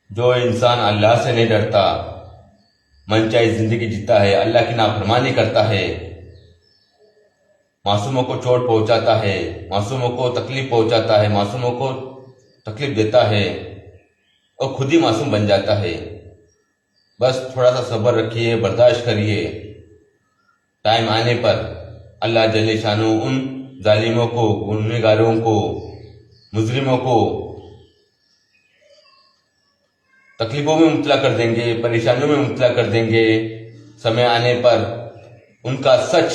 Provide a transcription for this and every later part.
जो इंसान अल्लाह से नहीं डरता, मनचाही जिंदगी जीता है, अल्लाह की नाफरमानी करता है, मासूमों को चोट पहुंचाता है, मासूमों को तकलीफ पहुंचाता है, मासूमों को तकलीफ देता है और खुद ही मासूम बन जाता है। बस थोड़ा सा सब्र रखिए, बर्दाश्त करिए। टाइम आने पर अल्लाह जल्ले शानू उन जालिमों को, गुनहगारों को, मुजरिमों को तकलीफों में मुब्तला कर देंगे, परेशानियों में मुब्तला कर देंगे। समय आने पर उनका सच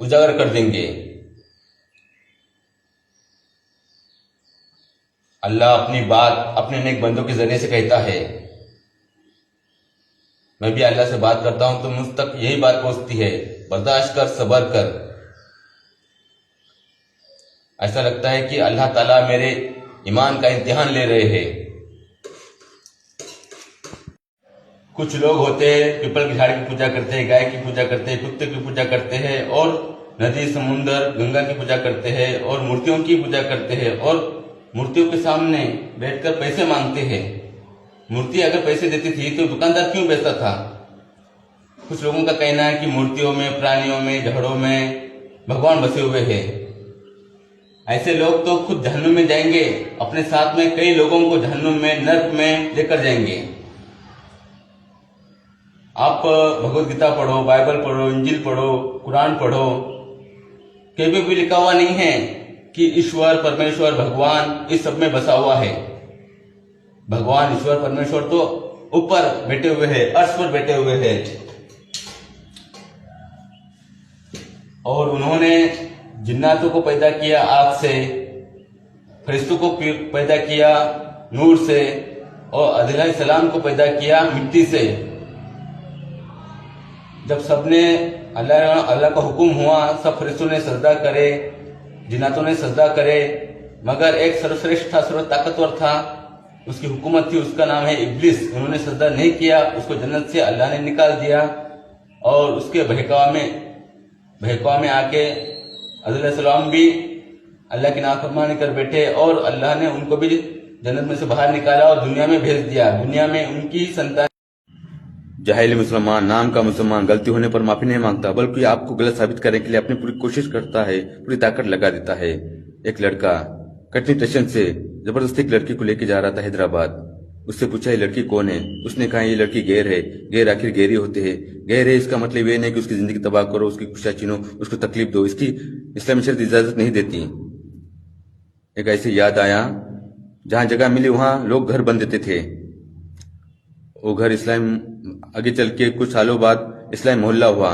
उजागर कर देंगे। अल्लाह अपनी बात अपने नेक बंदों के जरिए से कहता है। मैं भी अल्लाह से बात करता हूं तो मुझ तक यही बात पहुंचती है, बर्दाश्त कर, सब्र कर। ऐसा लगता है कि अल्लाह ताला मेरे ईमान का इम्तिहान ले रहे हैं। कुछ लोग होते हैं पीपल की झाड़ की पूजा करते हैं, गाय की पूजा करते हैं, कुत्ते की पूजा करते हैं और नदी, समुंदर, गंगा की पूजा करते हैं और मूर्तियों की पूजा करते हैं और मूर्तियों के सामने बैठकर पैसे मांगते हैं। मूर्ति अगर पैसे देती थी तो दुकानदार क्यों बेचता था? कुछ लोगों का कहना है कि मूर्तियों में, प्राणियों में, झाड़ों में भगवान बसे हुए हैं। ऐसे लोग तो खुद जहन्नुम में जाएंगे, अपने साथ में कई लोगों को जहन्नुम में, नर्क में लेकर जाएंगे। आप भगवत गीता पढ़ो, बाइबल पढ़ो, इंजिल पढ़ो, कुरान पढ़ो, कहीं भी लिखा हुआ नहीं है कि ईश्वर, परमेश्वर, भगवान इस सब में बसा हुआ है। भगवान, ईश्वर, परमेश्वर तो ऊपर बैठे हुए हैं, अर्श पर बैठे हुए हैं। और उन्होंने जिन्नातों को पैदा किया आग से, फरिश्तों को पैदा किया नूर से और अलैहिस्सलाम को पैदा किया मिट्टी से। जब सबने अल्लाह का हुक्म हुआ, सब फरिश्तों ने सजदा करे, जिन्नातों ने सजदा करे, मगर एक सर्वश्रेष्ठ था, सर्व ताकतवर था, उसकी हुकूमत थी, उसका नाम है इब्लिस। उन्होंने सजदा नहीं किया, उसको जन्नत से अल्लाह ने निकाल दिया और उसके बहकावा में आके अलैहिस्सलाम भी अल्लाह की नाफरमानी कर बैठे और अल्लाह ने उनको भी जन्नत में से बाहर निकाला और दुनिया में भेज दिया। दुनिया में उनकी संतान। जाहिल मुसलमान, नाम का मुसलमान, गलती होने पर माफी नहीं मांगता, बल्कि आपको गलत साबित करने के लिए अपनी पूरी कोशिश करता है, पूरी ताकत लगा देता है। एक लड़का कटनी स्टेशन से जबरदस्ती एक लड़की को लेके जा रहा था हैदराबाद। उससे पूछा ये लड़की कौन है? उसने कहा ये लड़की गैर है। गैर आखिर गैर ही होते हैं। गैर है इसका मतलब ये नहीं कि उसकी जिंदगी तबाह करो, उसकी खुशियां छीनो, उसको तकलीफ दो, इसकी इस्लामी शरीयत इजाजत नहीं देती। एक ऐसे याद आया, जहां जगह मिली वहां लोग घर बन देते थे। वो घर इस्लाम आगे चल के कुछ सालों बाद इस्लाम मोहल्ला हुआ।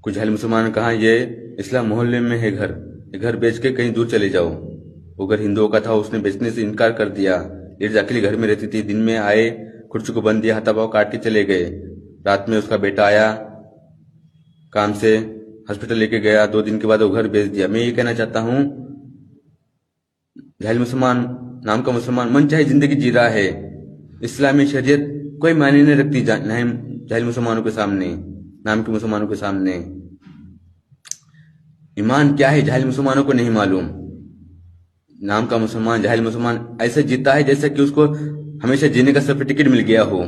कुछ अहले मुसलमान ने कहा ये इस्लाम मोहल्ले में है घर, ये घर बेच के कहीं दूर चले जाओ। वो घर हिंदुओं का था, उसने बेचने से इनकार कर दिया। लेडीज अकेली घर में रहती थी, दिन में आए, कुर्सी को बंद दिया, हाथापाव काट के चले गए। रात में उसका बेटा आया काम से, हॉस्पिटल लेके गया, 2 दिन के बाद वो घर बेच दिया। मैं ये कहना चाहता हूं, जाहिल मुसलमान, नाम का मुसलमान मन चाहे जिंदगी जी रहा है। इस्लामी शरीयत कोई मायने नहीं रखती जाहिल मुसलमानों के सामने, नाम के मुसलमानों के सामने। ईमान क्या है जाहिल मुसलमानों को नहीं मालूम। नाम का मुसलमान, जाहिल मुसलमान ऐसे जीता है जैसे कि उसको हमेशा जीने का सर्टिफिकेट मिल गया हो।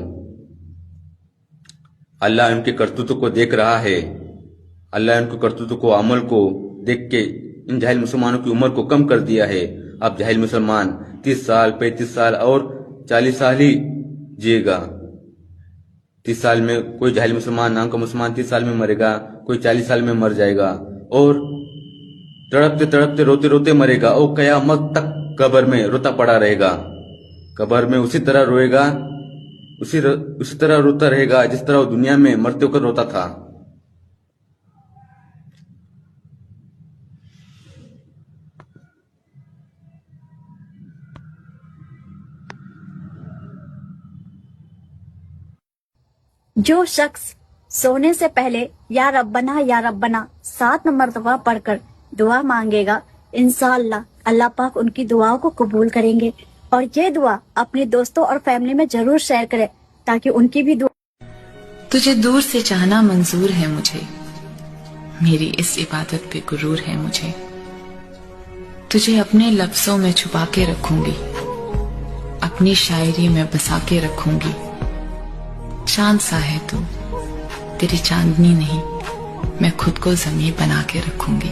अल्लाह उनके करतूतों को देख रहा है। अल्लाह उनके करतूतों को, अमल को देख के इन जाहिल मुसलमानों की उम्र को कम कर दिया है। अब जाहिल मुसलमान 30 साल, 35 साल और 40 साल ही जिएगा। 30 साल में कोई जाहिल मुसलमान, नाम का मुसलमान 30 साल में मरेगा, कोई 40 साल में मर जाएगा और तड़पते तड़पते, रोते रोते मरेगा और कयामत तक कब्र में रोता पड़ा रहेगा। कब्र में उसी तरह रोएगा, उसी तरह रोता रहेगा जिस तरह वो दुनिया में मरते होकर रोता था। जो शख्स सोने से पहले या रब्बना 7 मरतबा पढ़कर दुआ मांगेगा, इंशाअल्लाह अल्लाह पाक उनकी दुआओं को कबूल करेंगे। और ये दुआ अपने दोस्तों और फैमिली में जरूर शेयर करें ताकि उनकी भी दुआ। तुझे दूर से चाहना मंजूर है मुझे, मेरी इस इबादत पे गुरूर है मुझे। तुझे अपने लफ्जों में छुपा के रखूंगी, अपनी शायरी में बसा के रखूंगी। चांद सा है तू, तेरी चांदनी नहीं, मैं खुद को ज़मीं बना के रखूंगी।